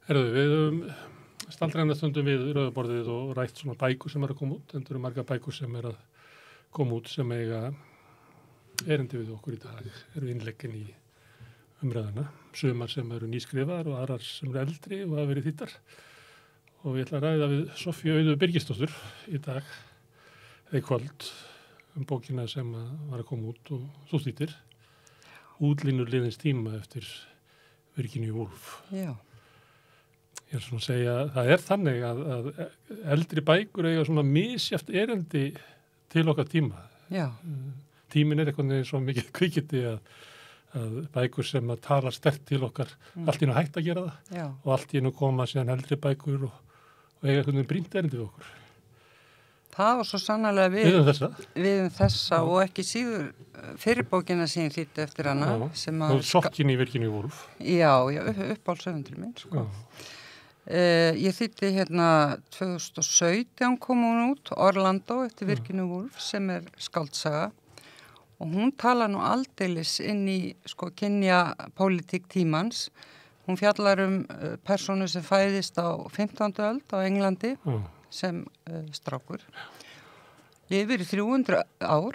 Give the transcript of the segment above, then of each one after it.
Herðu, við staldræna stundum við rauðaborðið og rætt svona bækur sem að koma út. Það eru margar bækur sem að koma út sem eiga erindi við okkur í dag. Eru innleggin í umræðuna. Sumar sem eru nýskrifaðar og aðrar sem eru eldri og hafa verið þýddar. Og ég ætla að ræða við Soffíu Auður Birgisdóttur í dag, eða í kvöld, bókina sem var að koma út og þú þýddir. Útlínur liðins tíma eftir Virginíu Woolf. Já. Ég er svona að segja, það er þannig að eldri bækur eiga svona misjafnt erindi til okkar tíma. Já. Tíminn er eitthvað svo mikið kvikindi að bækur sem að tala sterkt til okkar, allt í nú hægt að gera það. Já. Og allt í nú koma síðan eldri bækur og eiga eitthvað brýnt erindi við okkur. Það var svo sannarlega við þessa og ekki síður fyrirbókina sem ég þýddi eftir hana. Og Sokkin í Virginíu Woolf. Já, uppáhaldsöfundur minn, sko. Ég þýddi 2017 kom hún út, Orlando eftir Virginíu Woolf sem er skáldsaga og hún tala nú aldeilis inn í kynjapólitík tímans. Hún fjallar persónu sem fæðist á 15. öld á Englandi sem strákur. Lifir í 300 ár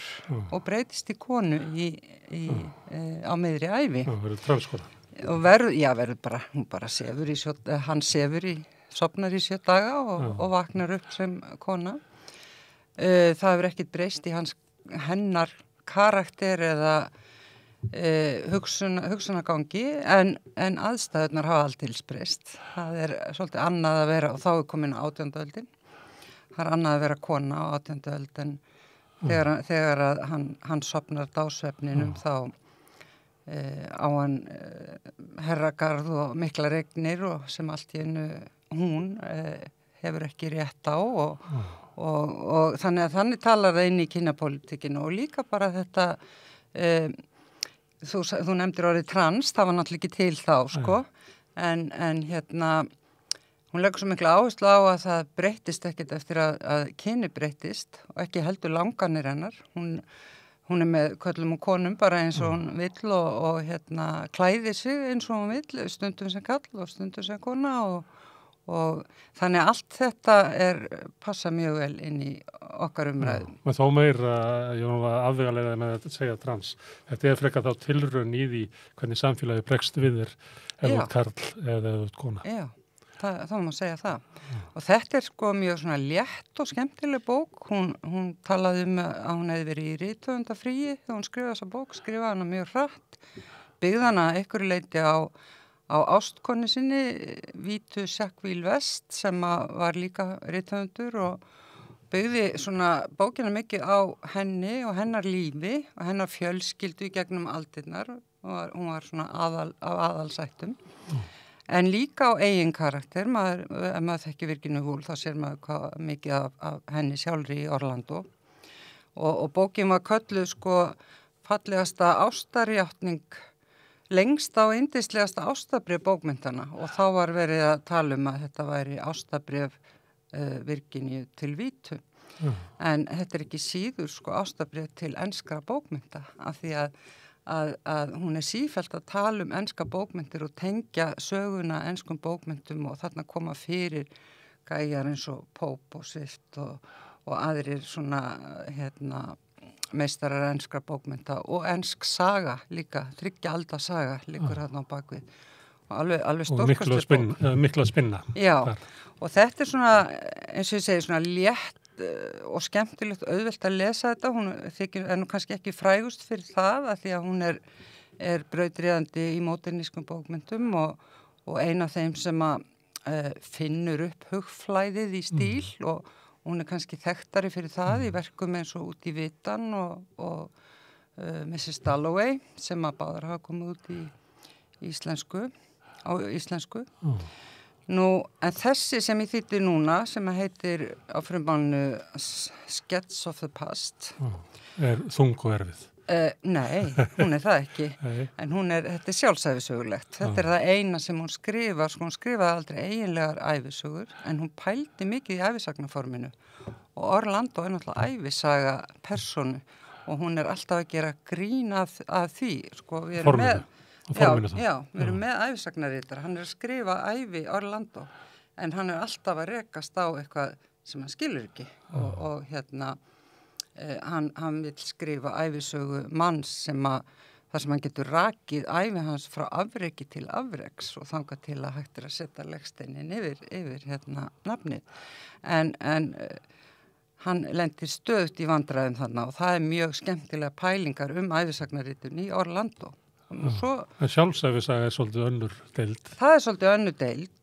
og breytist í konu á miðri ævi. Verður transkona. Og hún bara sefur hann sofnar í 7 daga og vaknar upp sem kona. Það hefur ekkert breyst í hennar karakter eða hugsunagangi en aðstæðurnar hafa aldils breyst. Það er svolítið annað að vera, og þá er komin 18. öldin. Það er annað að vera kona á 18. öld en þegar að hann sofnar dásvefninum þá á hann herragarð og mikla regnir og sem allt í einu hún hefur ekki rétt á og þannig talar það inn í kynjapólitíkinu og líka bara þetta þú nefndir orðið trans, það var náttúrulega ekki til þá, sko, en hún leggur svo mikla áherslu á að það breyttist ekkert eftir að kyni breyttist og ekki heldur langanir hennar. Hún er með köllum og konum bara eins og hún vill og klæði sig eins og hún vill, stundum sem kall og stundum sem kona og þannig að allt þetta passa mjög vel inn í okkar umræðum. Men þó meira, ég var afvegalega með að segja trans. Þetta frekar þá tilraun í því hvernig samfélagi bregst við ef þú karl eða ef þú kona. Já, það má segja það. Og þetta er mjög svona létt og skemmtileg bók. Hún talaði að hún hefði verið í rithöfundafríi þegar hún skrifaði þessa bók, skrifaði hana mjög hratt, byggði hana einhverju leyti á ástkonu sinni, Vítu Sackville West, sem var líka rithöfundur og byggði svona bókina mikið á henni og hennar lífi og hennar fjölskyldu í gegnum aldirnar og hún var svona aðalsættum. En líka á eigin karakter, ef maður þekki Virginíu Woolf, þá sér maður mikið af henni sjálfri í Orlando. Og bókin var kölluð fallegasta ástarjátning, lengst á yndislegasta ástabréf bókmyndana og þá var verið að tala að þetta væri ástabréf Virginíu til Vítu. En þetta ekki síður ástabréf til enskra bókmynda af því að hún sífellt að tala enska bókmyndir og tengja söguna enskum bókmyndum og þarna koma fyrir gæjar eins og Pope og Swift og aðrir svona meistarar enskra bókmynda og ensk saga líka, 30 alda saga liggur hérna á bakvið og alveg stórkostleg bók. Og miklu að spinna. Já, og þetta svona, eins og ég segi, svona létt og skemmtilegt auðvelt að lesa þetta. Hún þykir nú kannski ekki frægust fyrir það af því að hún brautryðjandi í módernískum bókmyndum og ein af þeim sem finnur upp hugflæðið í stíl og hún kannski þekktari fyrir það í verkum eins og Út í vitan og Mrs. Dalloway sem báðar hafa komið út á íslensku. Nú, en þessi sem ég þýddi núna sem heitir á frummánu Sketch of the Past. Þung og erfið. Nei, hún það ekki. En þetta sjálfsæfisögulegt. Þetta það eina sem hún skrifar, hún skrifaði aldrei eiginlegar ævisögur, en hún pældi mikið í ævisagnaforminu. Og Orlando náttúrulega ævisaga persónu og hún alltaf að gera grín af því. Við erum með á forminu það. Já, við erum með æfisagnarritar. Hann er að skrifa ævi Orlando, en hann er alltaf að rekast á eitthvað sem hann skilur ekki og hann vil skrifa æfisögu manns þar sem hann getur rakið æfi hans frá afreki til afreks og þangað til að hægt að setja legsteinin yfir nafnið. En hann lendir stöðugt í vandræðum þarna og það er mjög skemmtilega pælingar æfisagnarritun í Orlando. En sjálfsæfisaga er svolítið önnur deild. Það er svolítið önnur deild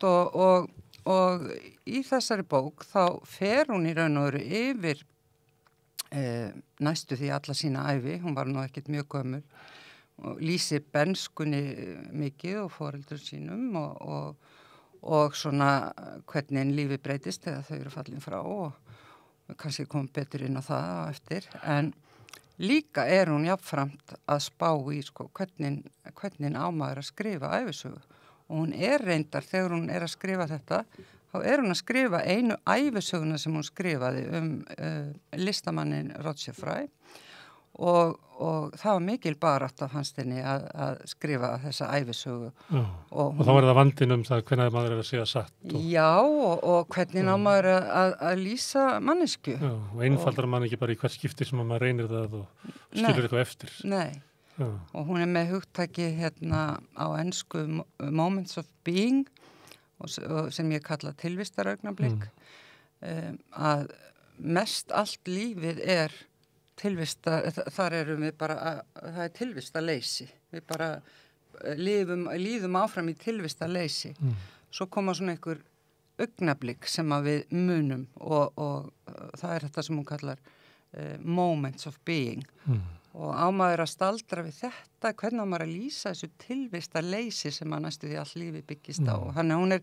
og í þessari bók þá fer hún í raun og veru yfir næstu því alla sína ævi, hún var nú ekkert mjög gömul og lýsir benskunni mikið og foreldrum sínum og svona hvernig lífi breytist þegar þau eru fallin frá og kannski komum betur inn á það á eftir, en líka er hún jafnframt að spá í hvernig ámaður að skrifa æfisögu og hún er reyndar þegar hún er að skrifa þetta þá er hún að skrifa einu æfisöguna sem hún skrifaði listamannin Roger Fry og það var mikil barátta fannst henni að skrifa þessa æfisögu. Og þá er það vandinn það hvernig maður er að segja satt. Já, og hvernig maður að lýsa mannesku. Já, og einfaldar mann ekki bara í hvert skipti sem maður reynir það og skilur eitthvað eftir. Nei, og hún er með hugtaki á ensku Moments of Being sem ég kalla tilvistaraugnablik að mest allt lífið er þar erum við bara það er tilvistarleysi við bara líðum áfram í tilvistarleysi svo koma svona einhver augnablik sem að við munum og það er þetta sem hún kallar moments of being og ámaður að staldra við þetta, hvernig ámaður að lýsa þessu tilvistarleysi sem að næstu því all lífi byggist á. Þannig að hún er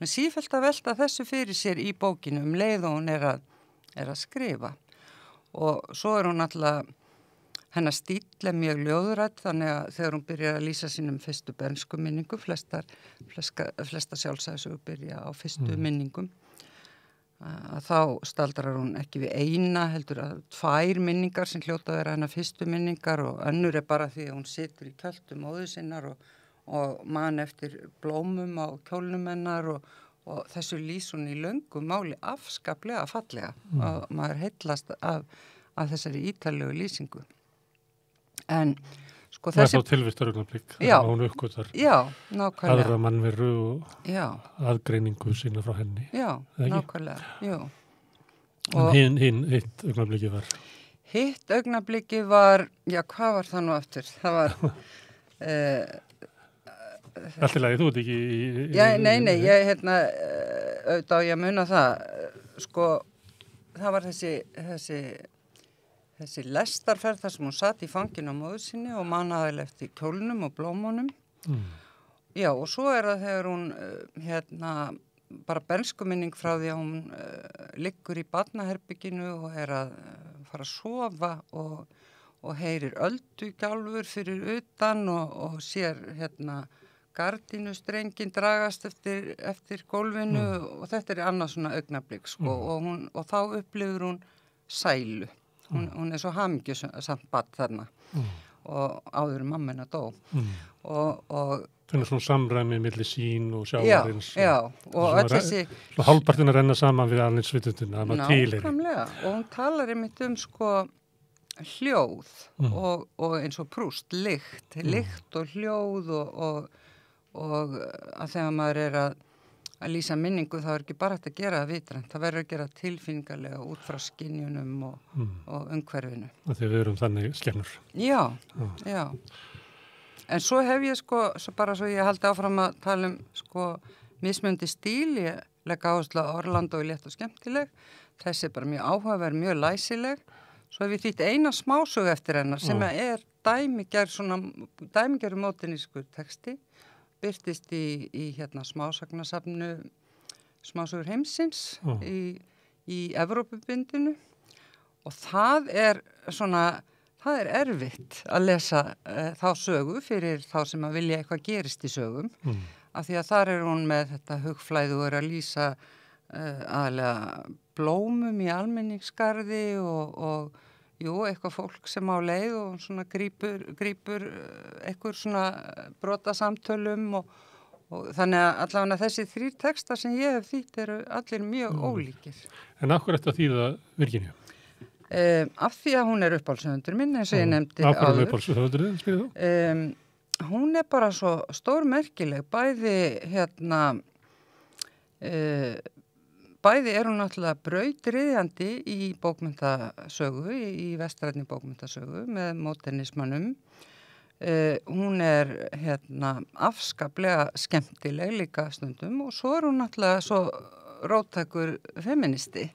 sífellt að velta þessu fyrir sér í bókinu leið og hún er að skrifa. Og svo er hún alltaf, hennar stíll mjög ljóðrætt, þannig að þegar hún byrjar að lýsa sínum fyrstu bernsku minningum, flesta sjálfsæðisögur byrja á fyrstu minningum, að þá staldrar hún ekki við eina heldur að 2 minningar sem hljóta að vera hennar fyrstu minningar og önnur er bara því að hún situr í kjöltu móður sinnar og man eftir blómum á kjólnum hennar og þessu lýs hún í löngu máli afskaplega fallega og maður heillast af þessari ítarlegu lýsingu. En sko þessi... Það er þá tilvistaraugnablik, hún uppgötar aðra mannveru og aðgreiningu sína frá henni. Já, nákvæmlega, jú. En hitt augnabliki var? Hitt augnablikið var, hvað var það nú aftur? Það var... Allt í lagi, þú ert ekki í... Nei, ég auðvitað ég muna það, sko, það var þessi lestarferð þar sem hún satt í fanginu á móður sinni og mannaði eftir kjólnum og blómunum. Já, og svo er það þegar hún, bara bernskuminning frá því að hún liggur í barnaherbygginu og er að fara að sofa og heyrir öldugjálfur fyrir utan og sér, gardínustrengin dragast eftir gólfinu og þetta er annað svona augnablik, sko, og þá upplifir hún sælu. Hún er svo hamingjusamt barn þarna og áður mamma hennar dó og það er svona samræmi milli sín og sjávarins og öll þessi hálfpartin að renna saman við allinsvitundina nákvæmlega og hún talar einmitt sko hljóð og eins og Proust lykt og hljóð og að þegar maður er að lýsa minningu þá er ekki bara hægt að gera það vitrænt, það verður að gera tilfinningarlega út frá skynjunum og umhverfinu. Þegar við erum þannig skemmur. Já. En svo hef ég bara svo ég haldi áfram að tala um mismunandi stíl, ég legg áherslu á Orlando í létt og skemmtileg, þessi er bara mjög áhugaverð, mjög læsileg, svo hef ég þýtt eina smásögu eftir hennar sem er dæmigerður mótinískur texti, birtist í smásagnasafnu Smásögur heimsins í Evrópubindinu og það er erfitt að lesa þá sögu fyrir þá sem að vilja eitthvað gerist í sögum af því að þar er hún með þetta hugflæði og er að lýsa aðalega blómum í almenningsgarði og jú, eitthvað fólk sem á leið og svona grípur eitthvað svona brotasamtölum og þannig að allavega þessi 3 textar sem ég hef þýtt eru allir mjög ólíkir. En af hverju ertu að þýða Virginíu? Af því að hún er uppáhaldshöfundur minn, eins og ég nefndi áður. Af hverju er uppáhaldshöfundurinn, spyrir þú? Hún er bara svo stórmerkileg, bæði er hún náttúrulega brautryðjandi í bókmenntasögu, í vestrænni bókmenntasögu með modernismannum. Hún er afskaplega skemmtileg líka stundum og svo er hún náttúrulega svo róttækur feministi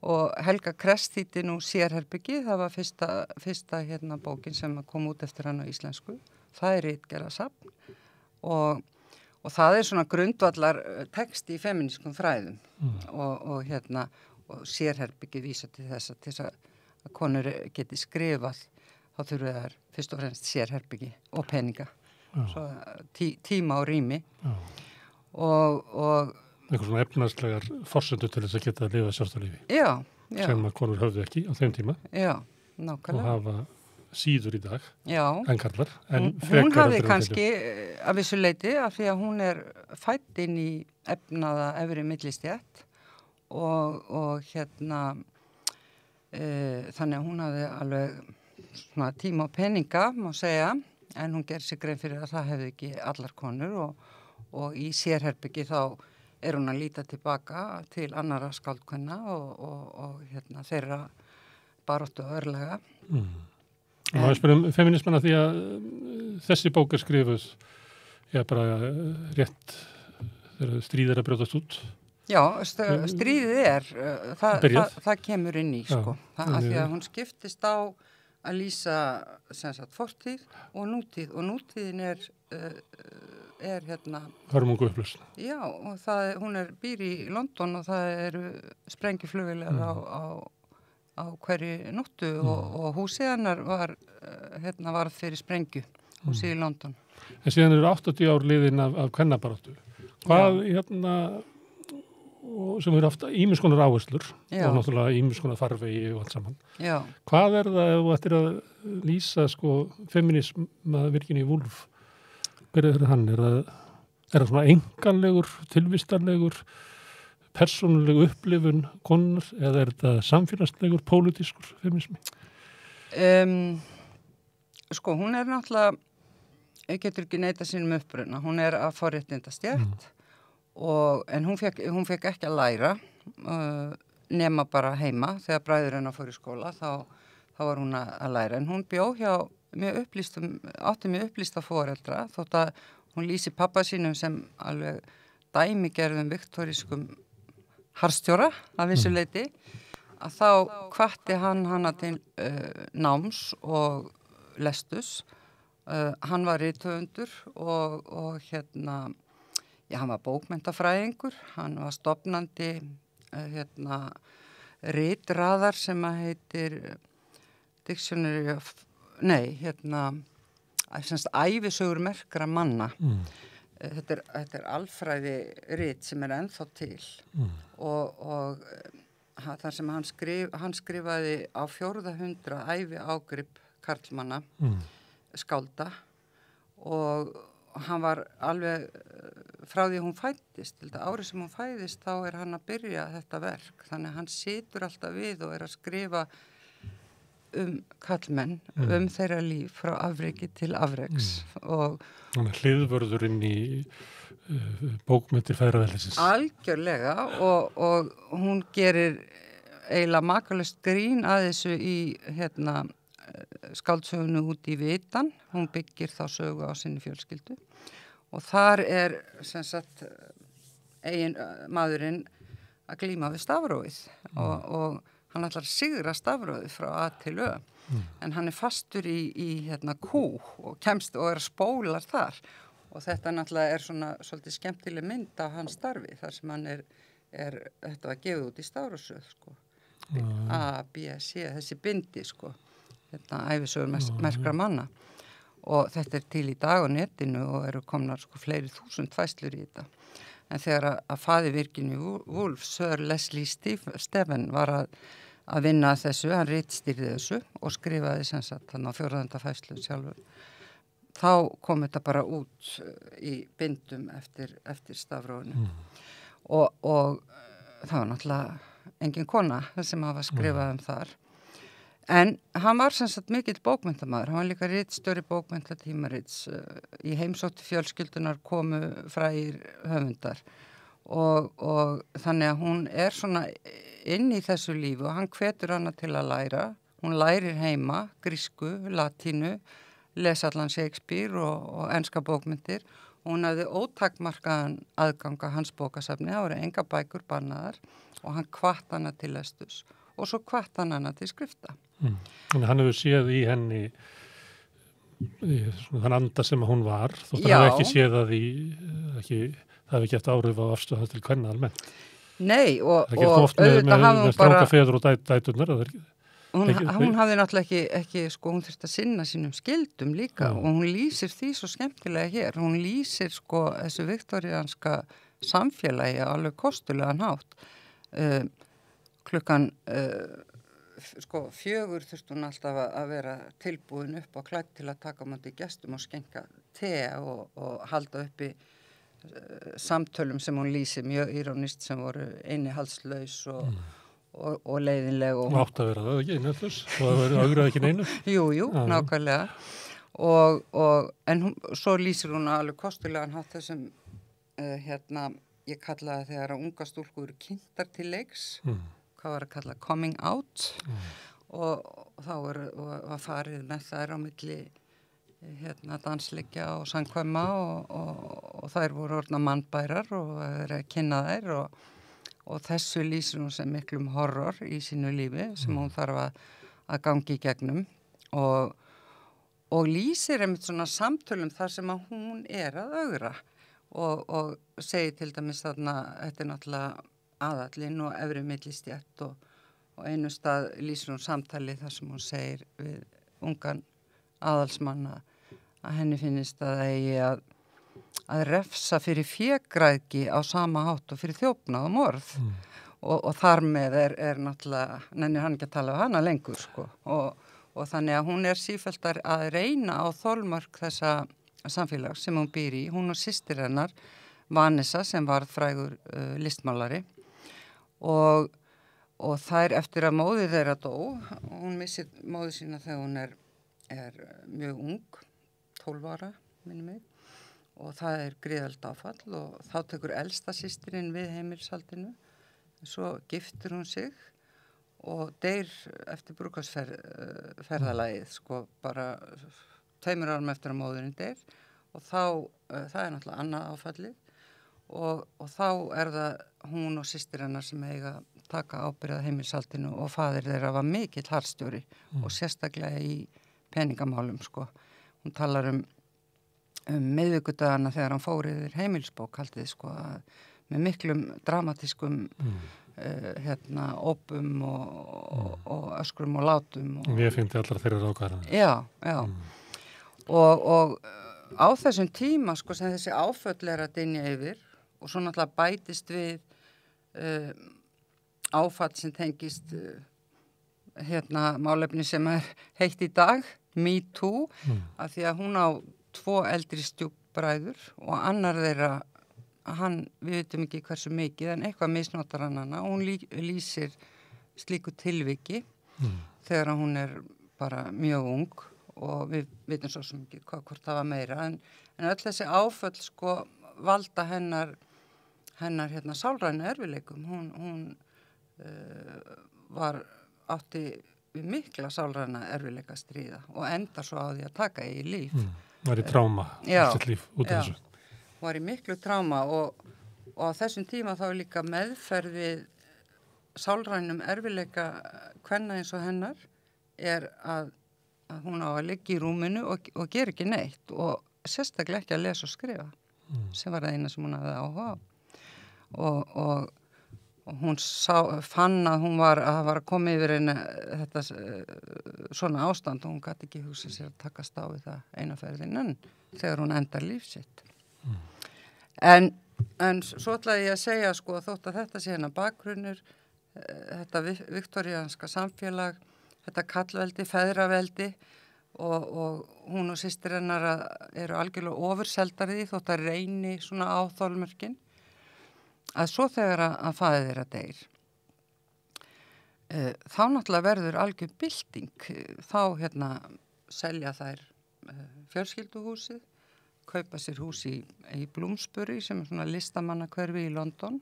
og Helga Kress þýddi nú Sérherbyggi, það var fyrsta bókin sem kom út eftir hann á íslensku. Það er ritgerðasafn og það er svona grundvallar texti í feminískum fræðum og Sérherbyggi vísa til þess að konur geti skrifað, þá þurfa þær fyrst og fremst sérherbyggi og peninga, svo tíma og rými og eitthvað svona efnaðslegar forsendur til þess að geta að lifa sjálfstæðlífi. Já. Sem að konur höfðu ekki á þeim tíma. Já, nákvæmlega. Og hafa síður í dag. Já. En karlar. Hún hafði kannski að vissu leyti af því að hún er fædd inn í efnaða efri millistjætt og þannig að hún hafði alveg svona tíma og peninga, má segja, en hún gerði sig grein fyrir að það hefði ekki allar konur og í Sérherbyggi þá er hún að líta tilbaka til annara skáldkvenna og þeirra baráttu og örlega. Og það spyrum feminismanna því að þessi bók er skrifuð bara rétt þegar stríð að brjótast út. Já, stríðið það kemur inn í, sko. Af því að hún skiptist á að lýsa fortíð og nútíð og nútíðin er hörmungu upplausn. Já, og hún býr í London og það eru sprengjuflugvélar á hverju nóttu og húsið hennar var fyrir sprengju, húsið í London. En síðan eru 80 ár liðin af kvennabaráttu. Hvað sem eru haft ýmis konar áherslur og náttúrulega ýmis konar farvegi og allt saman. Já. Hvað er það ef þú ættir að lýsa feminisma Virginíu Woolf? Hver er hann? Er það svona enganlegur, tilvistarlegur, persónuleg upplifun konar eða er þetta samfélagslegur, pólitískur feminismi? Hún er náttúrulega, ég getur ekki neita sínum uppruna, hún er að forréttinda stétt. En hún fekk ekki að læra nema bara heima þegar bræður hennar fór í skóla þá var hún að læra en hún bjó hjá átti mjög upplýsta foreldra þótt að hún lýsi pappa sínum sem alveg dæmigerðum viktorískum harðstjóra að vissu leyti að þá hvatti hann hana til náms og lestus hann var rithöfundur og hann var bókmenntafræðingur, hann var stofnandi ritraðar sem að heitir Dictionary of, ævisögur merkra manna. Þetta er alfræði rit sem er ennþá til og þar sem hann skrifaði á 400 ævi ágrip karlmanna, skálda og hann var alveg frá því hún fæddist, árið sem hún fæðist þá er hann að byrja þetta verk þannig að hann situr alltaf við og er að skrifa karlmenn, þeirra líf frá afreki til afreks og hann er hliðvörðurinn í bókmenntir feðraveldisins. Algjörlega og hún gerir eiginlega makalaust grín að þessu í skáldsögunu út í Vitan, hún byggir þá sögu á sinni fjölskyldu og þar er maðurinn að glíma við stafrófið og hann ætlar að sigra stafrófið frá A til Ö en hann er fastur í kú og kemst og er að spólar þar og þetta náttúrulega er svona svolítið skemmtileg mynd af hans starfi þar sem hann þetta var gefið út í stafrófsöð A, B, C, þessi bindi ævisögur merkra manna og þetta er til í dag á netinu og eru komnar fleiri þúsund færslur í þetta. En þegar að faðir Virginíu Woolf, Sir Leslie Stephen, var að vinna að þessu, hann ritstýrði þessu og skrifaði sem sagt hann á 4. færslu sjálfur. Þá kom þetta bara út í bindum eftir stafrófinu. Og það var náttúrulega engin kona sem hafa skrifað þar. En hann var sem sagt mikill bókmenntamaður, hann var líka ritstjóri bókmenntatímarits, í heimsótti fjölskyldunar komu frægir höfundar og þannig að hún svona inn í þessu lífi og hann hvetur hana til að læra, hún lærir heima, grísku, latínu, lesa allan Shakespeare og enska bókmyndir og hún hafði ótakmarkaðan aðganga hans bókasafni, það voru enga bækur bannaðar og hann hvatt hana til lestus og svo hvatt hann hana til skrifta. Þannig hann hefur séð í henni þann anda sem hún var, þótt hann hefur ekki séð að það hefði ekki eftir áhrif á afstöðu til kvenna almennt. Nei, og auðvitað hafði hún bara feður og dæturnar, hún hafði náttúrulega ekki sko, hún þurfti að sinna sínum skildum líka og hún lýsir því svo skemmtilega hér, hún lýsir sko þessu viktorianska samfélagi alveg kostulegan hátt. Klukkan sko 4 þurfti hún alltaf að vera tilbúin upp og klædd til að taka á móti gestum og skenka te og halda uppi samtölum sem hún lýsir mjög ironist sem voru innihaldslaus og leiðinleg. Og átt að vera það ekki innihaldslaus, það verið augrað ekki neinu. Jú, nákvæmlega. En svo lýsir hún alveg kostulegan hátt þessum, ég kallaði þegar að unga stúlkur eru kynntar til leiks, hvað var að kalla coming out og þá var farið með þær á milli dansleikja og sangkvæma og þær voru orðna mannbærar og þeir að kynna þær og þessu lýsir hún sem miklum horror í sínu lífi sem hún þarf að gangi í gegnum og lýsir einmitt svona samtölum þar sem að hún að ögra og segir til dæmis þarna, þetta náttúrulega aðallinn og efri millistétt og einu stað lýsir hún samtali þar sem hún segir við ungan aðalsmann að henni finnist að eigi að refsa fyrir fégræðgi á sama hátt og fyrir þjófnað og morð og þar með er náttúrulega, nennir hann ekki að tala um hana lengur sko og þannig að hún sífellt að reyna á þolmörk þessa samfélags sem hún býr í, hún og systir hennar Vanessa sem var frægur listmálari og þær eftir að móðir þeirra dó, hún missir móður sína þegar hún er mjög ung, 12 ára, minni mig, og það gríðalt áfall og þá tekur elsta systirinn við heimilishaldinu, svo giftir hún sig og deyr eftir brúðkaupsferðalagið, sko, bara 2 árum eftir að móðurinn deyr og þá, það náttúrulega annað áfallið og þá það hún og systir hennar sem eiga taka ábyrgð á heimilishaldinu og faðir þeirra var mikill harðstjóri og sérstaklega í peningamálum sko. Hún talar um miðvikudagana þegar hann fór yfir heimilsbókhaldið sko með miklum dramatískum ópum og öskrum og látum. Ég fyndi allar þeirra rákvæðan. Já. Og á þessum tíma sko sem þessi áföll að dynja yfir og svo náttúrulega bætist við áfall sem tengist málefni sem heitt í dag, Me Too, af því að hún á 2 eldri stjúpbræður og annar þeirra, við veitum ekki hversu mikið, en eitthvað misnotar hann hana og hún lýsir slíku tilviki þegar hún bara mjög ung og við veitum svo sem ekki hvort það var meira, en öll þessi áföll sko valda hennar sálrænu erfiðleikum, hún átti við mikla sálræna erfiðleika að stríða og enda svo á því að taka í líf. Var í tráma, sitt líf út af þessu. Var í miklu tráma og á þessum tíma þá líka meðferð við sálrænum erfiðleika kvenna eins og hennar að hún á að liggja í rúminu og gera ekki neitt og sérstaklega ekki að lesa og skrifa sem var það eina sem hún hafði áhuga á og hún fann að það var að koma yfir þetta svona ástand og hún gæti ekki hugsa sér að takast á við það eina ferðin en þegar hún endar líf sitt. En svo ætlaði ég að segja sko þótt að þetta sé hennar bakgrunnur þetta viktoríanska samfélag, þetta kallveldi, feðraveldi og hún og systir hennar eru algjörlega ofurseldar í því þótt að reyni svona á þolmörkin. Að svo þegar að faðir þeirra deyr, þá náttúrulega verður algjör bylting. Þá selja þær fjölskylduhúsið, kaupa sér hús í Bloomsbury sem er svona listamannahverfi í London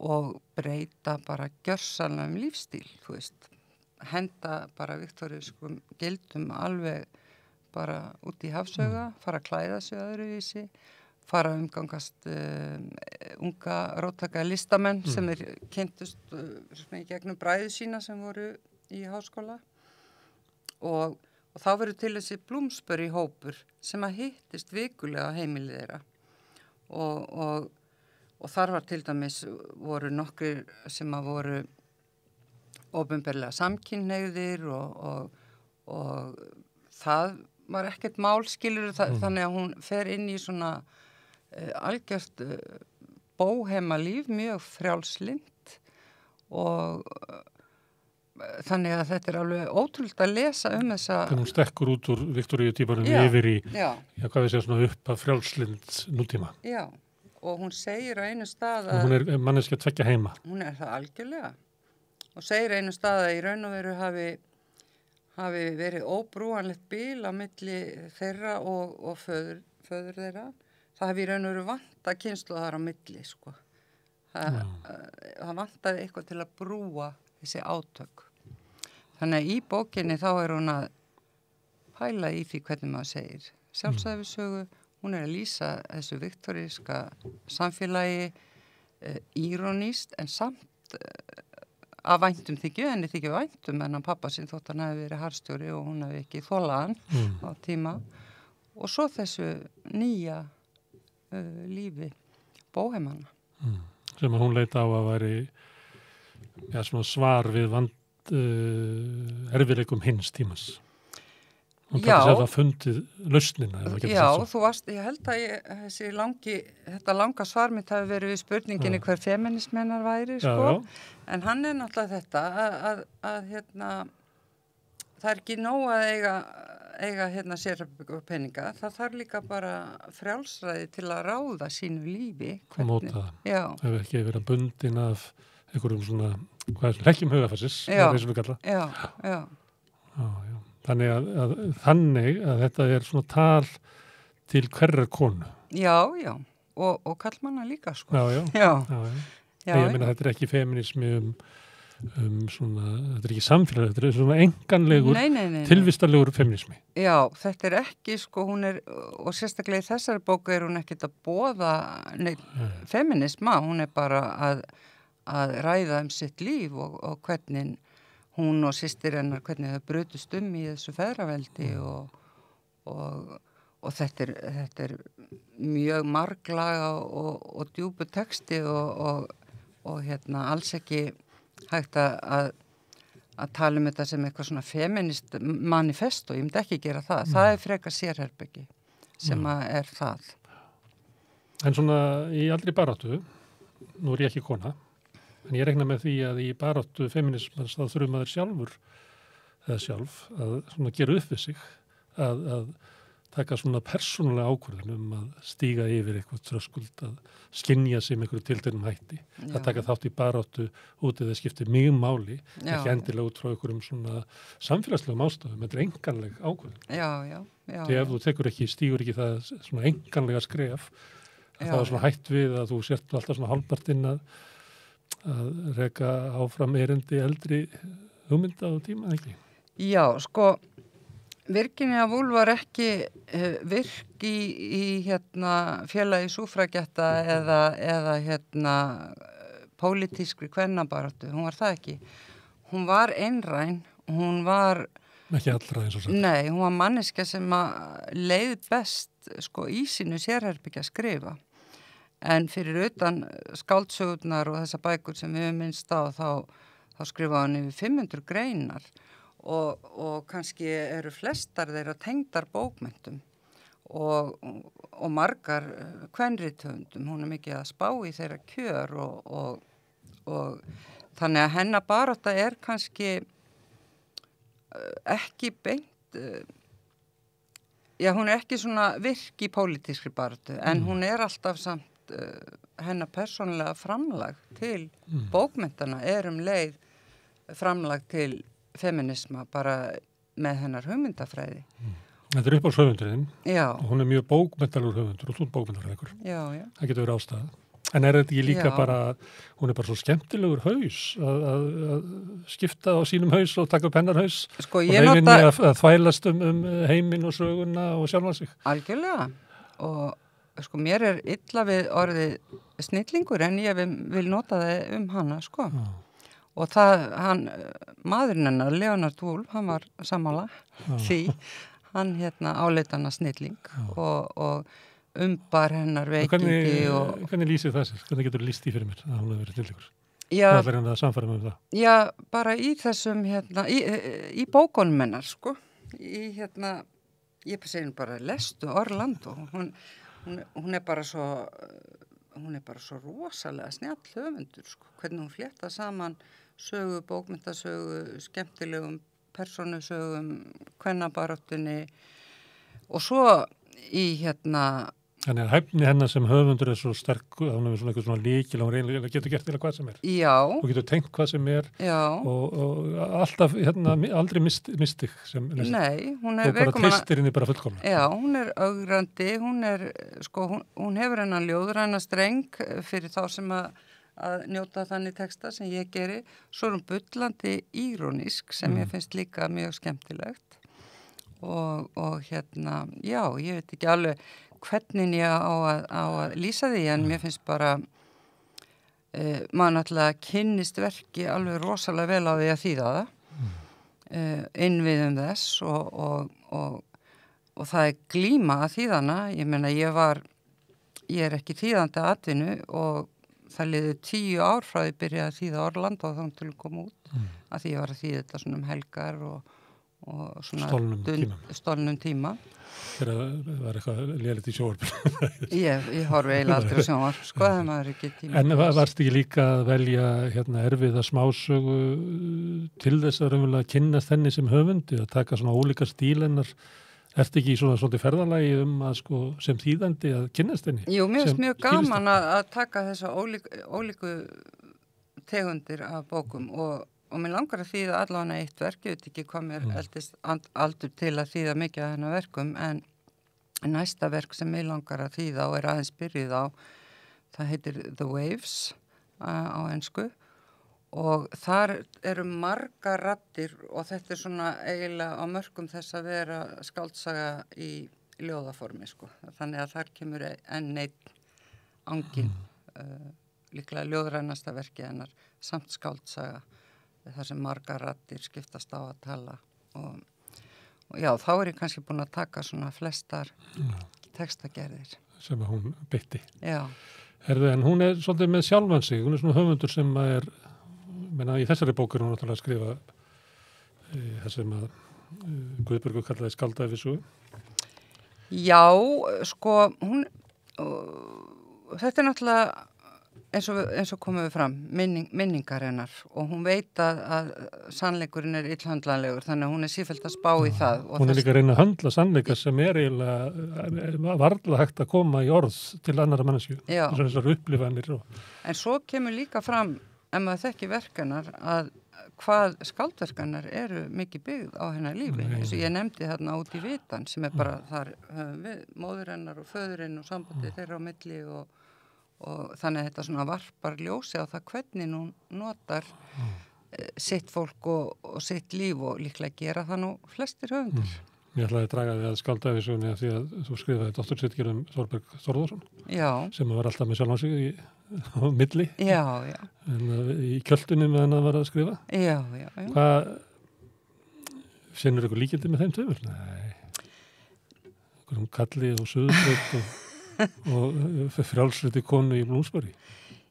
og breyta bara gjörsamlega lífstíl, þú veist. Henda bara viktorískum gildum alveg bara út í hafsauga, fara að klæða sig öðruvísi, fara að umgangast unga róttaka listamenn sem kynntust í gegnum bræðu sína sem voru í háskóla og þá verður til þessi Bloomsbury hópur sem að hittist vikulega á heimilið þeirra og þar var til dæmis voru nokkrir sem að voru opinberlega samkynhneigðir og það var ekkert mál skilur þannig að hún fer inn í svona algjört bóhemalíf, mjög frjálslynd og þannig að þetta er alveg ótrúlegt að lesa þessa... Þannig hún stekkur út úr Viktoríutímanum yfir í, hvað við segja svona upp að frjálslynd nútíma. Já, og hún segir á einu stað að... Hún er manneskja að tveggja heima. Hún er það algjörlega. Og segir einu stað að í raun og veru hafi verið óbrúanlegt bil á milli þeirra og föður þeirra. Það hafi í raun og veru vantað kynslóðar á milli, sko. Það vantaði eitthvað til að brúa þessi átök. Þannig að í bókinni þá er hún að pæla í því hvernig maður segir sjálfsæfisögu. Hún er að lýsa þessu viktoríska samfélagi írónískt en samt að væntum henni þykju væntum en að pappa sinn þótt hann hefði verið harðstjóri og hún hefði ekki þolað hann á tíma og svo þessu nýja lífi bóhemanna. Sem að hún leita á að væri svona svar við erfiðleikum hins tímas. Hún taldi sér að fundið lausnina. Já, þú varst, ég held að þetta langa svar mitt hafi verið við spurninginni hver feminismennar væri, sko. Já. En hann er náttúrulega þetta að það er ekki nóg að eiga sérpeninga. Það þarf líka bara frjálsræði til að ráða sínu lífi. Og móta það. Já. Það hefur ekki verið bundin af einhverjum svona, hlekkjum hugafassis. Já. Já. Þannig að þetta er svona tal til hverrar konu. Já, og kallmanna líka, sko. Já. Ég meina þetta er ekki feminismi svona, þetta er ekki samfélag, þetta er svona enganlegur, tilvistarlegur feminismi. Já, þetta er ekki, sko, hún er, og sérstaklega í þessari bóku er hún ekkert að boða feminisma, hún er bara að ræða sitt líf og hvernig hún og systir hennar, hvernig þau brutust í þessu feðraveldi og þetta er mjög marglaga og djúpu texti og alls ekki hægt að tala þetta sem eitthvað svona feminist manifesto, ég myndi ekki gera það. Það er frekar sérherbyggi sem er það. En svona í allri baráttu, nú er ég ekki kona, en ég rekna með því að í baráttu feminismans þá þurfum maður sjálf að svona gera upp við sig, að taka svona persónulega ákvörðun að stíga yfir eitthvað þröskuld, að skynja sig með einhverju tilteknum hætti, að taka þátt í baráttu út eða skiptir mjög máli, ekki endilega út frá einhverjum svona samfélagslegum ástæðum, þetta er enganleg ákvörðun. Já. Þegar ef þú stígur ekki það svona enganlega skref, þá er svona hætt við að þú sért alltaf svona hálfpartinn að reka áfram erindi eldri hugmynda á tíma, ekki? Já, sko, Virginia Woolf var ekki virk í félagi súfragetta eða pólitískri kvennabaráttu, hún var það ekki. Hún var einræn, hún var... Ekki allra eins og sagt. Nei, hún var manneskja sem leið best, sko, í sínu sérherbyggja að skrifa. En fyrir utan skáldsögurnar og þessa bækur sem við höfum minnst á þá skrifaði hann yfir 500 greinar og kannski eru flestar þeirra tengdar bókmenntum og margar kvenrithöfundum. Hún er mikið að spá í þeirra kjör og þannig að hennar barátta kannski ekki beint, hún ekki svona virk í pólitískri baráttu, en hún alltaf samt hennar persónulega framlag til bókmyndana leið framlag til feminisma bara með hennar hugmyndafræði. Þetta upp á höfundurinn. Já. Og hún mjög bókmyndalegur höfundur og þú bókmyndafræðingur. Já. Það getur verið ástæða. En þetta ekki líka bara, hún bara svo skemmtilegur haus að skipta á sínum haus og taka upp hennar haus sko, og reyfinni að þvælast heiminn og söguna og sjálfa sig. Algjörlega. Og sko, mér illa við orðið snillingur en ég vil nota það hana, sko. Já. Og maðurinn hennar, Leonard Woolf, hann var sammála því, hann áleit hana snilling og umbar hennar veikindi. Hvernig lýsir það sér? Hvernig getur lýst því fyrir mér að hún hefur verið snillingur? Já. Hvað er að samfæra með það? Já, bara í þessum, í bókunum hennar, sko. Ég segir bara, lestu Orlando. Hún bara svo rosalega snjall höfundur, sko. Hvernig hún flétta saman sögu, bókmyndasögu, skemmtilegum persónusögum, kvennabaráttunni og svo í Þannig að hæfni hennar sem höfundur svo sterk, hún hefur svona eitthvað svona líkil og hún reynilega getur gert eða hvað sem Já. Og getur tengt hvað sem og alltaf aldrei mistig sem lesir. Nei, hún og bara treystir henni bara fullkomna. Já, hún ögrandi, hún hefur hennan ljóðræna streng fyrir þá sem að njóta þannig texta sem ég geri, svo hún bullandi írónísk sem ég finnst líka mjög skemmtilegt og já, ég veit ekki alveg hvernig ég á að lýsa því, en mér finnst bara maður náttúrulega kynnist verki alveg rosalega vel á því að þýða það innviðum þess og það glíma að þýðana. Ég meina, ég ekki þýðandi að atvinnu og það liði 10 ár frá því byrjaði að þýða Orlando þá til að koma út að því ég var að þýða þetta svona helgar og svona stolnum tíma. Þegar það var eitthvað lélegt í sjónvarpinu. Ég horfi eiginlega aldrei á sjónvarp, sko, það maður ekki tíma. En varst ekki líka að velja erfiða smásögu til þess að raunverulega kynnast henni sem höfundi, að taka svona ólíka stíl hennar? Ertu ekki í svona ferðalagi að sko sem þýðandi að kynnast henni? Jú, mér finnst mjög gaman að taka þessa ólíku tegundir af bókum og mér langar að þýða allavega eitt verk, ég veit ekki hvað mér eldist aldur til að þýða mikið af hennar verkum, en næsta verk sem mér langar að þýða og aðeins byrjuð á, það heitir The Waves á ensku og þar eru margar raddir og þetta svona eiginlega á mörkum þess að vera skáldsaga í ljóðaformi, sko. Þannig að þar kemur enn einn angin, líklega ljóðrænasta verki hennar, samt skáldsaga. Þar sem margar raddir skiptast á að tala og já, þá ég kannski búin að taka svona flestar textagerðir. Sem að hún beitti. Já. En hún svolítið með sjálfan sig, hún svona höfundur sem í þessari bók hún náttúrulega að skrifa það sem að Guðbjörgur kallaði skáldaðifisögu. Já, sko, þetta náttúrulega eins og komum við fram, minningar hennar og hún veit að sannleikurinn illhandlanlegur, þannig að hún sífellt að spá í það. Hún líka að reyna að höndla sannleika sem eiginlega varla hægt að koma í orð til annara manneskju, þessar upplifanir. En svo kemur líka fram, ef maður þekki verkanar, að hvað skáldverkanar eru mikið byggð á hennar lífi. Eins og ég nefndi þarna út í vitan sem bara þar við, móður hennar og föðurinn og sambandi þeirra á milli og þannig að þetta svona varpar ljósi á það hvernig hún notar sitt fólk og sitt líf og líklega gera það nú flestir höfundur. Ég ætlaði að draga því að skáldaðifisögunni því að þú skrifaði doktorsritgerð Þorberg Þórðarsson sem var alltaf með sjálfan sig á milli en í kjöldunni með hann að var að skrifa. Já. Hvað finnur ykkur líkildi með þeim töfur? Nei. Ykkur kalli og suðsveit og frjálsriti konu í Bloomsbury.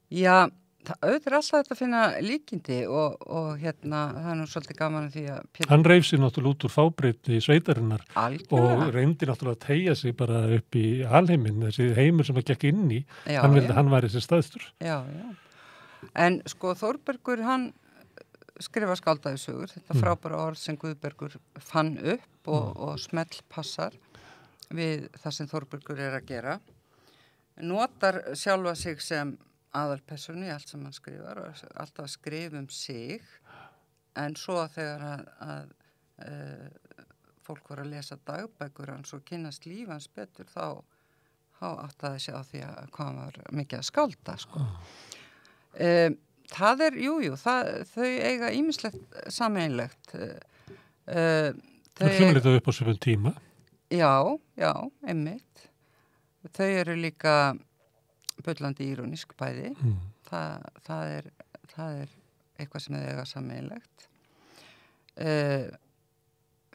Já, auðvitað alltaf þetta að finna líkindi og það nú svolítið gaman því að Hann reif sér náttúrulega út úr fábreyti sveitarinnar Algjörlega. Og reyndi náttúrulega að teygja sig bara upp í alheiminn, þessi heimur sem að gekk inn í, hann vildi hann væri sér staðstur. Já. En sko Þórbergur, hann skrifa skáldæfisögur, þetta frábæra orð sem Guðbergur fann upp og smell passar við það sem Þórbergur að gera. Notar sjálfa sig sem aðalpersonu í allt sem hann skrifar og alltaf skrifa sig, en svo þegar að fólk var að lesa dagbækur hans og kynnast líf hans betur, þá áttaði sig á því að hvað hann var mikið að skálda, sko. Það þau eiga ýmislegt sameiginlegt. Það hljómar þetta upp á sömum tíma. Já, einmitt. Þau eru líka bullandi írónísk bæði. Það er eitthvað sem þau eiga sameiginlegt.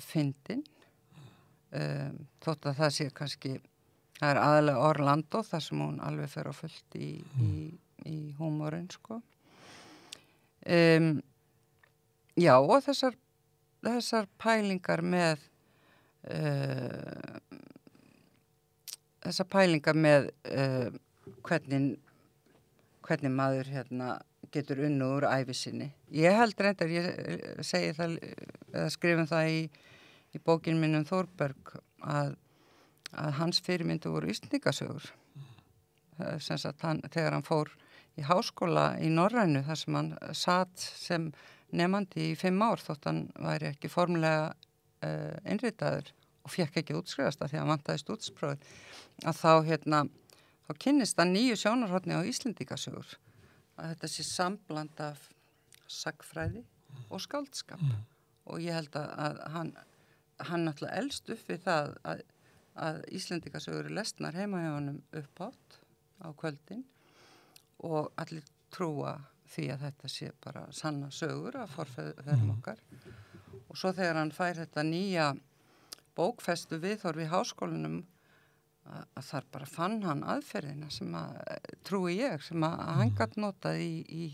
Fyndin. Þótt að það sé kannski, það er aðalega Orlando, þar sem hún alveg fer á fullt í húmorinn, sko. Já, og þessar pælingar með hvernig maður getur unnið úr ævi sinni. Ég held reyndar, ég segi það eða skrifum það í bókinu minn Þórberg að hans fyrirmyndu voru Íslendingasögur. Sem sagt, þegar hann fór í háskóla í Norrænu, þar sem hann satt sem nemandi í 5 ár þótt hann væri ekki formulega innritaður og fékk ekki útskrifast af því að hann vantaðist útsprófið, að þá kynnist hann nýju sjónarhorni á Íslendingasögur, að þetta sé sambland af sagnfræði og skáldskap. Og ég held að hann náttúrulega elst upp við það að Íslendingasögur er lesnar heima hjá honum uppátt á kvöldin og allir trúa því að þetta sé bara sanna sögur af forfeðrum okkar. Og svo þegar hann fær þetta nýja bókfestu viðhorf í háskólanum, að þar bara fann hann aðferðina sem trúi ég, sem hann gat notað í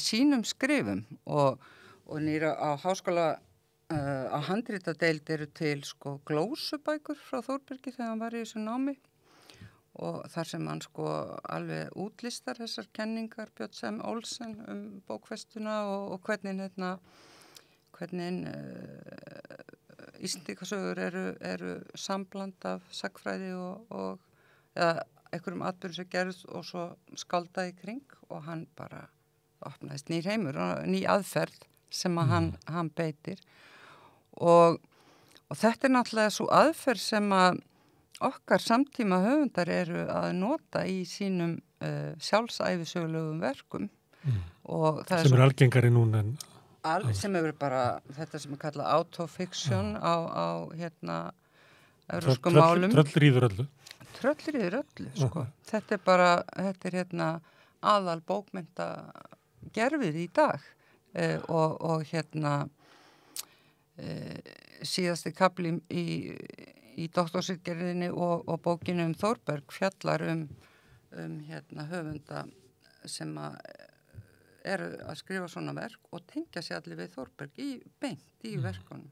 sínum skrifum og nýra á háskóla á handritadeild eru til sko glósubækur frá Þórbergi þegar hann var í þessu námi. Og þar sem hann sko alveg útlistar þessar kenningar Björn Sem Olsen bókfestuna og hvernig Íslendingasögur eru sambland af sagnfræði og eða einhverjum atburðum sem gerðust og svo skáldaði í kring og hann bara opnaðist nýr heimur og ný aðferð sem að hann beitir og þetta er náttúrulega svo aðferð sem að okkar samtíma höfundar eru að nota í sínum sjálfsæfisögulegum verkum. Og það sem er algengari núna en sem hefur bara þetta sem er kallað autofiction á evrópskum málum. Tröllríður öllu. Tröllríður öllu, sko. Þetta er aðal bókmennta gerfið í dag og síðasti kapli í doktorsritgerðinni og bókinu Þórberg fjallar höfunda sem eru að skrifa svona verk og tengja sér allir við Þórberg beint í verkunum.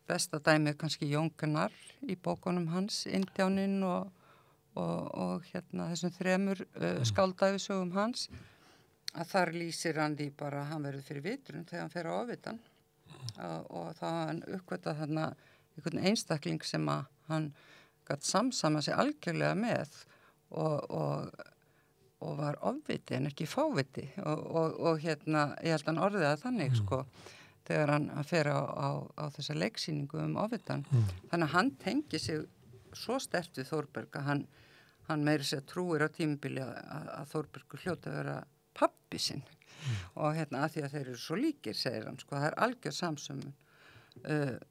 Besta dæmið kannski Jón Gnarr í bókunum hans, Indjáninn og þessum 3 skáldæfisögum hans, að þar lýsir hann því bara að hann verður fyrir vitrun þegar hann fer á ofvitan og þá hann uppgötað þarna einhvern einstakling sem að hann gat samsama sig algjörlega með og var ofviti en ekki fáviti og ég held hann orðið að þannig sko þegar hann fer á þessa leiksýningu ofvitan. Þannig að hann tengi sig svo sterkt við Þórberg að hann meiri sér trúir á tímabili að Þórbergur hljóti að vera pabbi sinn og að því að þeir eru svo líkir, segir hann, sko, það er algjör samsömmun.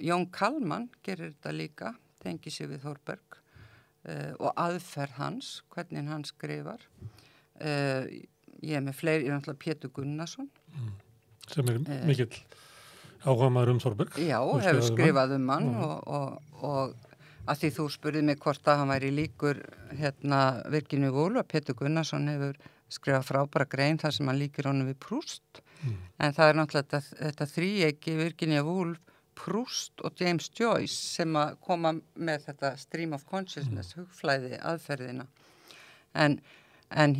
Jón Kalman gerir þetta líka, tengi sig við Þórberg og aðferð hans, hvernig hann skrifar. Ég er með fleiri, ég er náttúrulega Pétur Gunnarsson. Sem er mikill áhugamaður Þórberg. Já, hefur skrifað hann og að því þú spurði mig hvort að hann væri líkur Virginíu Woolf, að Pétur Gunnarsson hefur skrifað frábæra grein þar sem hann líkir honum við Proust. En það er náttúrulega þetta þríeiki Virginia Woolf, Proust og James Joyce sem að koma með þetta stream of consciousness, hugflæði aðferðina. En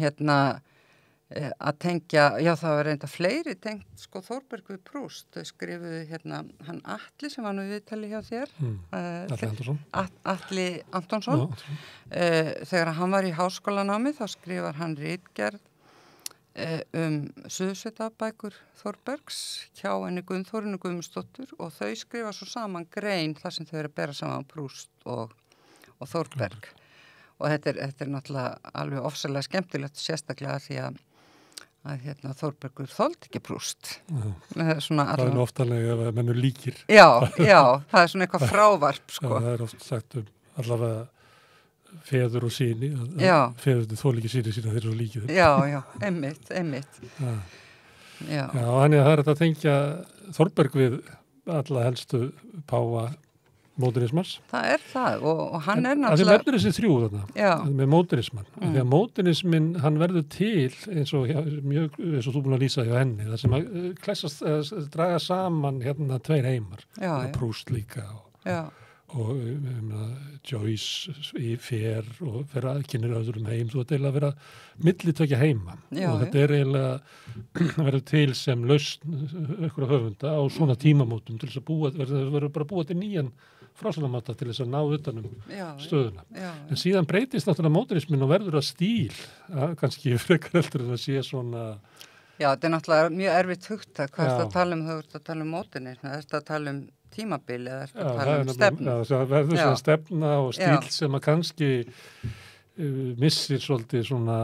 að tengja, já það var reynda fleiri tengt sko Þórberg við Proust, þau skrifuðu hérna hann Atli sem var nú í viðtali hjá þér Atli Antonsson Atli Antonsson þegar hann var í háskólanámi þá skrifar hann ritgerð Suðursveitabækur Þórbergs hjá henni Gunnþórinu Guðmundsdóttur og þau skrifa svo saman grein þar sem þau eru að bera saman Proust og Þórberg og þetta er náttúrulega alveg ofsalega skemmtilegt sérstaklega því að hérna Þórbergur þoldi ekki Proust. Það er oftalega ef menn eru líkir. Já, það er svona eitthvað frávarp sko. Það er oft sagt allavega feður og síni, feður þól ekki síni sína þeir eru svo líkið. Já, einmitt. Já, þannig að það er þetta að tengja Þórberg við alla helstu páfa módernismans. Það er það og hann er náttúrulega... Það nefnir þessi þrjú þarna með módernisman. Því að módernismin, hann verður til eins og þú búin að lýsa hjá henni, það sem að draga saman hérna tveir heimar. Proust líka og Joyce í fer og vera kynir öðrum heim, svo þetta er að vera millitökja heima. Og þetta er eiginlega verður til sem lausn ykkur höfunda á svona tímamótum til þess að verður bara búa til nýjan frásalamata til þess að ná utanum stöðuna. En síðan breytist náttúrulega módernismin og verður að stíl, kannski frekar heldur en að sé svona... Já, þetta er náttúrulega mjög erfitt hugtak. Hvað er þetta að tala um? Þú ert að tala um módernism, er þetta að tala um tímabil eða er þetta að tala um stefnu? Já, það verður svona stefna og stíl sem að kannski missir svolítið svona...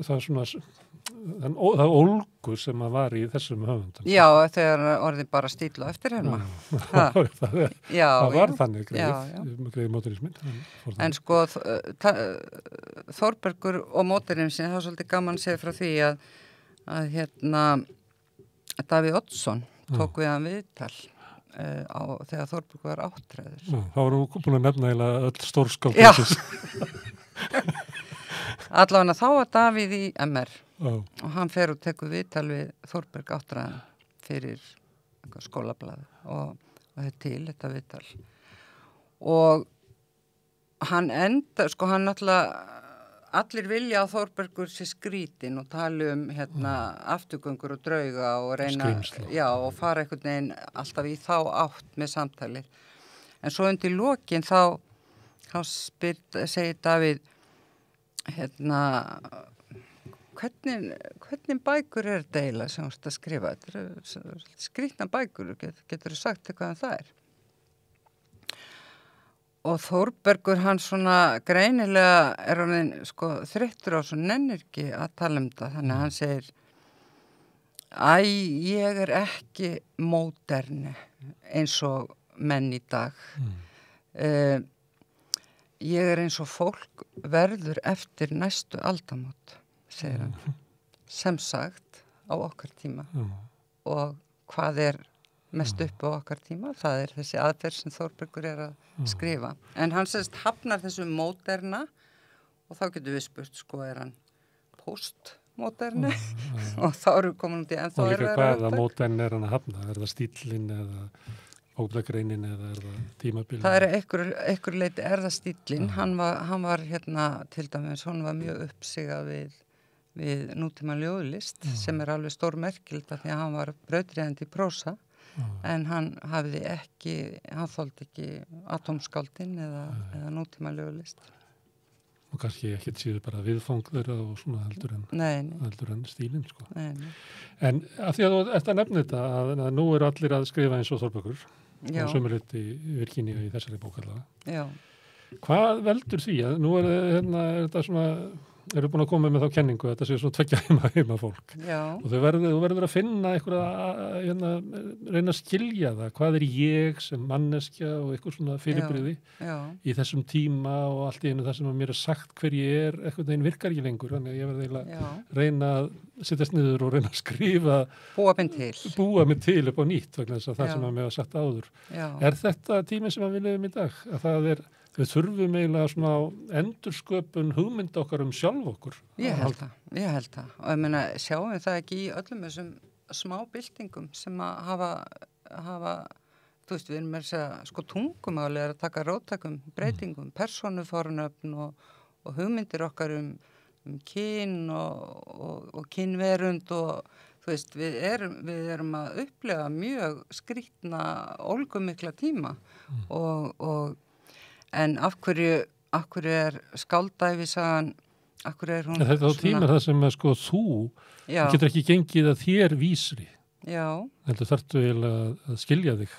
það er svona... það ólgu sem að var í þessum höfundum. Já, þegar orðið bara stíl og eftirherma. Það var þannig greið módernismin. En sko Þórbergur og módernismin, það er svolítið gaman að segja frá því að hérna Davíð Oddsson tók við hann viðtal þegar Þórbergur var áttræður. Þá vorum við búin að nefna eiginlega öll stórskáld. Allavega þá var Davíð í MR og hann fer og tekur viðtal við Þórberg áttræðan fyrir skólablaði og þetta er til þetta viðtal og hann sko hann náttúrulega allir vilja að Þórbergur sé skrítin og tala um hérna afturgöngur og drauga og reyna og fara einhvern veginn alltaf í þá átt með samtali en svo undir lokin þá segir Davíð hérna hvernig bækur er þetta eiginlega sem þú ert að skrifa? Þetta eru skrýtna bækur, getur þú sagt eitthvað um það er? Og Þórbergur hann svona greinilega er hann sko þreyttur á svo nennir ekki að tala um það, þannig að hann segir ég er ekki móderni eins og menn í dag. Ég er eins og fólk verður eftir næstu aldamót, segir hann. Sem sagt á okkar tíma. Og hvað er mest upp á okkar tíma? Það er þessi aðferð sem Þórbergur er að skrifa. En hann sérst hafnar þessu móderna og þá getur við spurt, sko, er hann postmoderni? Og þá eru við komin út í ennþá erfiðara. Og líka hvaða móderni er hann að hafna? Er það stíllinn eða óblagreinin eða er það tímabilið? Það er einhver leiti er það stíllinn. Hann var hérna til dæmis, hann var mjög uppsigað við nútíma ljóðlist sem er alveg stórmerkild af því að hann var brautryðjandi í prósa en hann þoldi ekki atómskáldin eða nútíma ljóðlist. Og kannski ekkert síður bara viðfang þeirra og svona heldur en stílinn, sko. Nei. En af því að þú ert að nefna þetta að nú eru allir að skrifa eins og Þórbergur og sömurleitt í Virginia í þessari bók allavega. Já. Hvað veldur því að nú er þetta svona eru búin að koma með þá kenningu að þetta sé svona tveggja heima fólk. Já. Og þú verður að finna reyna að skilja það. Hvað er ég sem manneskja og eitthvað svona fyrirbrigði í þessum tíma og allt í einu það sem að mér er sagt hver ég er, eitthvað þeim virkar ekki lengur. Þannig að ég verði eiginlega reyna að sittast niður og reyna að skrifa. Búa mig til upp á nýtt vegna þess að það sem að mér var sagt áður. Já. Er þetta tíminn sem við lifum í dag? Að við þurfum eiginlega svona á endursköpun hugmynda okkar sjálf okkur. Ég held það. Og ég meina, sjáum við það ekki í öllum þessum smá byltingum sem að hafa þú veist, við erum með þess að sko tungumáli er að taka róttakum breytingum, persónufornöfn og hugmyndir okkar kyn og kynverund og þú veist, við erum að upplifa mjög skrýtna ólgumikla tíma en af hverju er skáldæfisagan, af hverju er hún en þetta á tíma það sem sko þú getur ekki gengið að þér vísri. Já. Heldur þarftu eiginlega að skilja þig.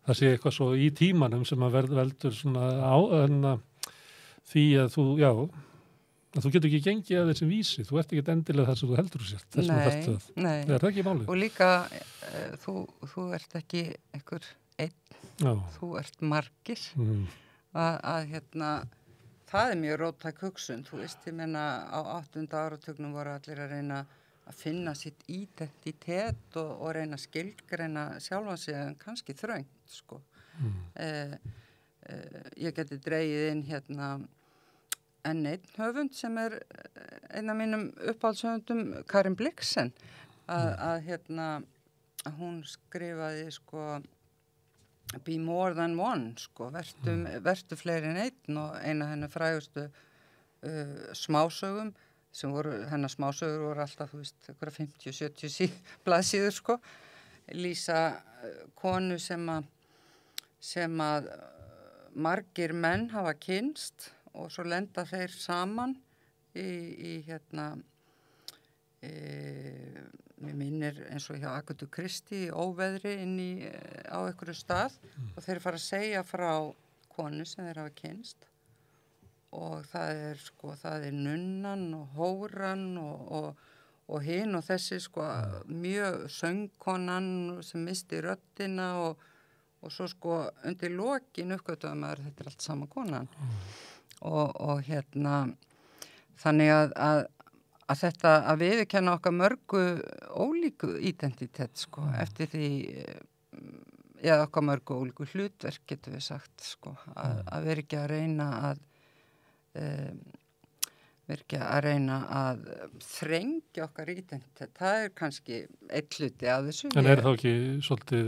Það sé eitthvað svo í tímanum sem að veldur svona því að þú getur ekki gengið að þessi vísi. Þú ert ekki endilega það sem þú heldur sér. Þess vegna þarftu það. Nei. Það er ekki málið. Og líka þú ert ekki einhver einn. Já. Þú ert margir. Það er mjög róttæk hugsun. Þú veist, ég meina á 8. áratugnum voru allir að reyna að finna sitt identitet og reyna að skilgreina sjálfan sig en kannski þröngt, sko. Ég geti dregið inn enn einn höfund sem er einn af mínum uppáhaldshöfundum, Karin Blixen, að hún skrifaði, sko, Be more than one, sko, vertu fleiri en einn og eina hennar frægustu smásögum sem hennar smásögur voru alltaf, þú veist, 50-70 blaðsíður, sko, lýsa konu sem að margir menn hafa kynst og svo lenda þeir saman mér minnir eins og hjá Agathu Christie í óveðri á einhverju stað og þeir fara að segja frá konu sem þeir hafa kynst og það er nunnan og hóran og hinn og þessi, sko, mjög söngkonan sem misti röddina og svo, sko, undir lokin uppgötuðum að þetta er allt sama konan og þannig að þetta að viðurkenna okkar mörgu ólíku identitet, sko, eftir því okkar mörgu ólíku hlutverk, getur við sagt, sko, að vera ekki að reyna að þrengja okkar identitet, það er kannski eitt hluti af þessu. En er þá ekki svolítið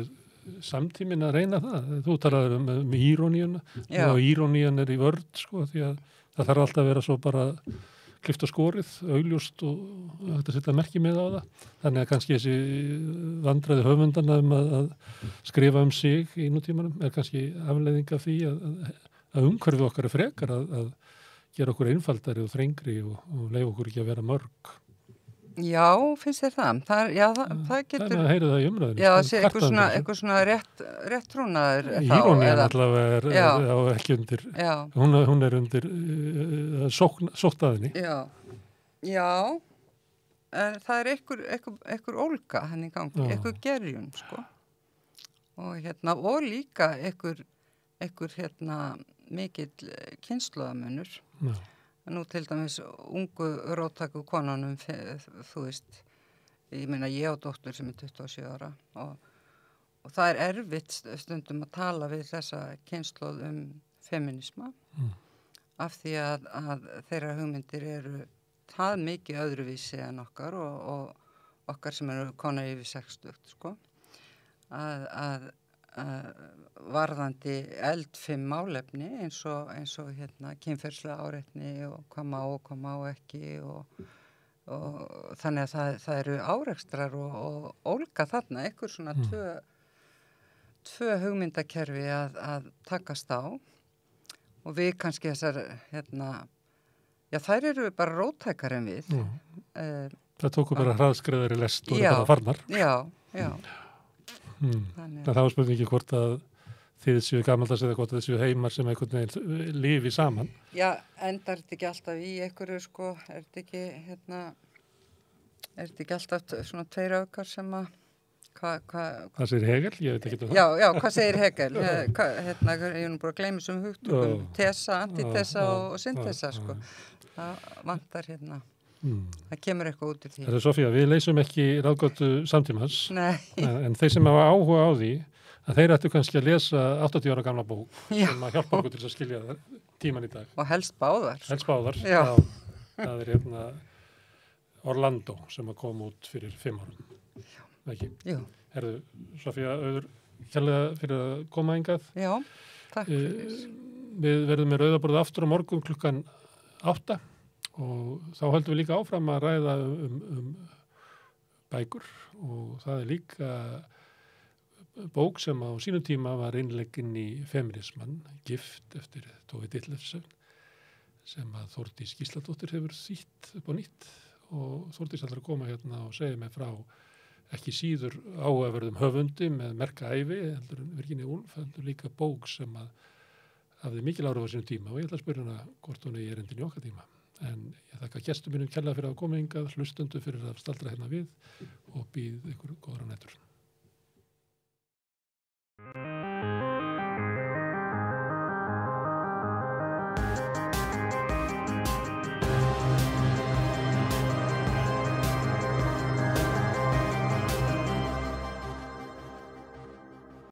samtíminn að reyna það? Þú talaður um íróníuna og írónían er í vörn, sko, því að það þarf alltaf að vera svo bara klift og skorið, augljóst og þetta setja merki með á það. Þannig að kannski þessi vandræði höfundana að skrifa sig í nútímanum er kannski afleiðing af því að umhverfið okkar er frekar að gera okkur einfaldari og þrengri og leyfa okkur ekki að vera mörg. Já, finnst þér það? Það getur... Það er að heyra það í umræðinu. Já, eitthvað svona rétt trúnaður þá. Írónían allavega er ekki undir, hún er undir sóttaðinni. Já, en það er einhver ólga hann í gangi, einhver gerjun, sko. Og líka einhver mikill kynslóðamunur. Já. Nú til dæmis ungu róttæku konunum, þú veist, ég meina ég á dóttur sem er 27 ára og það er erfitt stundum að tala við þessa kynslóð feminisma af því að þeirra hugmyndir eru það mikið öðruvísi en okkar og okkar sem eru konar yfir 60, sko, að varðandi eldfimm málefni eins og kynferðslega áreitni og hvað má ekki og þannig að það eru árekstrar og ólga þarna, einhver svona tvö hugmyndakerfi að takast á og við kannski þessar þær eru bara róttækar en við. Það tóku bara hraðskreiðari lest og bara farnar. Já. Það var spurningi hvort að þið séu gamaldags eða hvort að þið séu heimar sem einhvern veginn lifi saman. Já, endar þetta ekki alltaf í einhverju, sko, er þetta ekki alltaf svona tveir aukar sem að Hvað segir Hegel? Ég veit ekki um það. Já, hvað segir Hegel? Ég er nú bara að gleyma þessum hugtökum, tesa, antitesa og syntesa, sko. Það vantar það kemur eitthvað út úr því. Það er Sofía, við leysum ekki ráðgátu samtímans. Nei. En þeir sem hafa áhuga á því, að þeir ættu kannski að lesa 80 ára gamla bók sem að hjálpa okkur til að skilja tíman í dag. Og helst báðar. Já. Það er Orlando sem að koma út fyrir 5 árum. Ekki? Jú. Herðu, Sofía, auður kærlega fyrir að koma hingað. Já, takk fyrir. Við verðum með rauðaborðið aftur á morgun klukkan 8 Og þá höldum við líka áfram að ræða bækur og það er líka bók sem á sínum tíma var innleggin í Feminisman, Gift eftir Tove Ditlevsen sem að Þórdís Gísladóttir hefur þýtt upp á nýtt og Þórdís ætlar að koma hérna og segja mig frá ekki síður áhugaverðum höfundi með merka ævi, heldur Virginia Woolf, heldur líka bók sem að hafði mikil áhrif á sínum tíma og ég ætla að spyrja hana hvort hún er í erindin í okkar tíma. En ég þakka gestum mínum kærlega fyrir að koma hingað, hlustendur fyrir að staldra hérna við og býð ykkur góðra nætur.